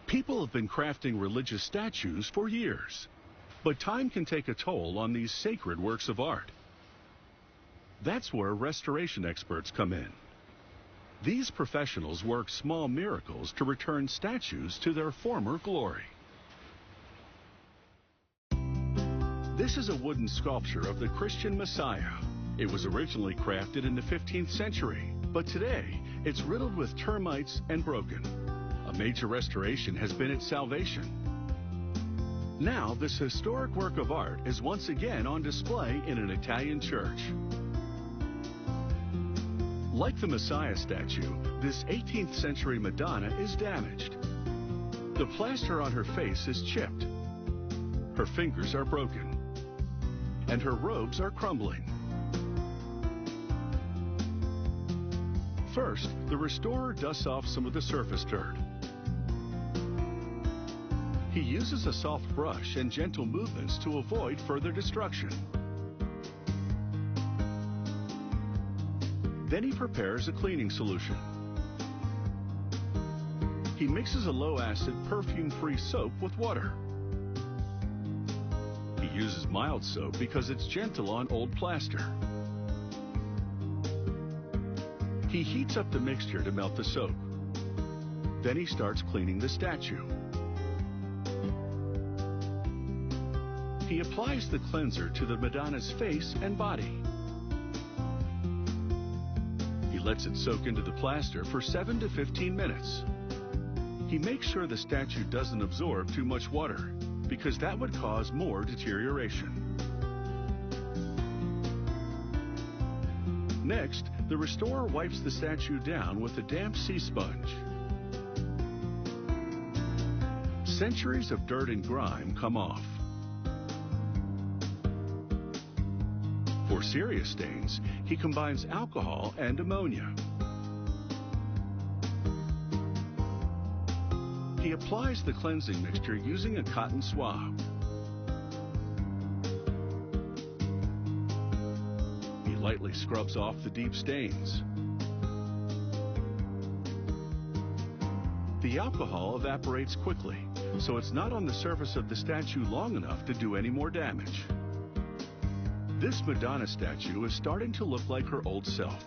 People have been crafting religious statues for years, but time can take a toll on these sacred works of art. That's where restoration experts come in. These professionals work small miracles to return statues to their former glory. This is a wooden sculpture of the Christian Messiah. It was originally crafted in the 15th century, but today it's riddled with termites and broken. A major restoration has been its salvation. Now, this historic work of art is once again on display in an Italian church. Like the Messiah statue, this 18th century Madonna is damaged. The plaster on her face is chipped. Her fingers are broken. And her robes are crumbling. First, the restorer dusts off some of the surface dirt. He uses a soft brush and gentle movements to avoid further destruction. Then he prepares a cleaning solution. He mixes a low-acid, perfume-free soap with water. He uses mild soap because it's gentle on old plaster. He heats up the mixture to melt the soap. Then he starts cleaning the statue. He applies the cleanser to the Madonna's face and body. He lets it soak into the plaster for 7 to 15 minutes. He makes sure the statue doesn't absorb too much water, because that would cause more deterioration. Next, the restorer wipes the statue down with a damp sea sponge. Centuries of dirt and grime come off. For serious stains, he combines alcohol and ammonia. He applies the cleansing mixture using a cotton swab. He lightly scrubs off the deep stains. The alcohol evaporates quickly, so it's not on the surface of the statue long enough to do any more damage. This Madonna statue is starting to look like her old self.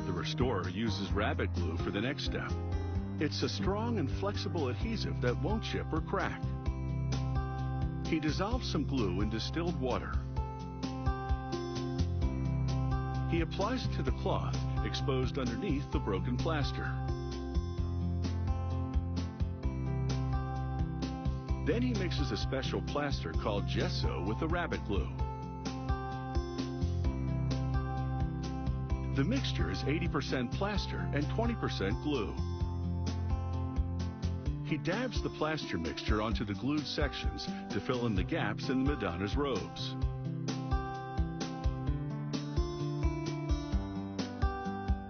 The restorer uses rabbit glue for the next step. It's a strong and flexible adhesive that won't chip or crack. He dissolves some glue in distilled water. He applies it to the cloth exposed underneath the broken plaster. Then he mixes a special plaster called gesso with the rabbit glue. The mixture is 80% plaster and 20% glue. He dabs the plaster mixture onto the glued sections to fill in the gaps in the Madonna's robes.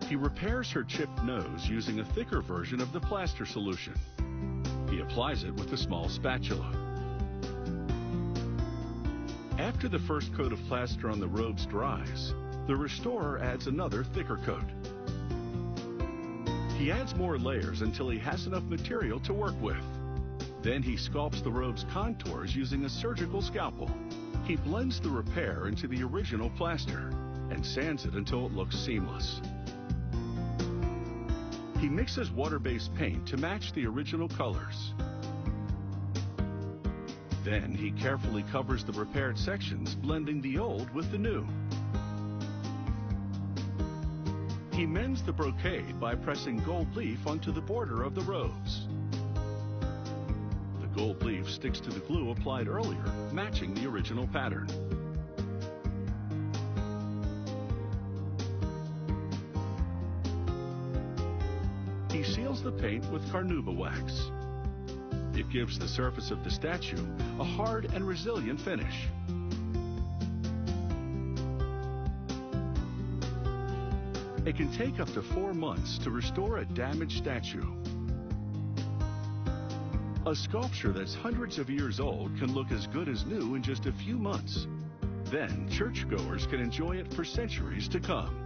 He repairs her chipped nose using a thicker version of the plaster solution. He applies it with a small spatula. After the first coat of plaster on the robes dries, the restorer adds another thicker coat. He adds more layers until he has enough material to work with. Then he sculpts the robe's contours using a surgical scalpel. He blends the repair into the original plaster and sands it until it looks seamless. He mixes water-based paint to match the original colors. Then he carefully covers the repaired sections, blending the old with the new. He mends the brocade by pressing gold leaf onto the border of the robes. The gold leaf sticks to the glue applied earlier, matching the original pattern. He seals the paint with carnauba wax. It gives the surface of the statue a hard and resilient finish. It can take up to 4 months to restore a damaged statue. A sculpture that's hundreds of years old can look as good as new in just a few months. Then churchgoers can enjoy it for centuries to come.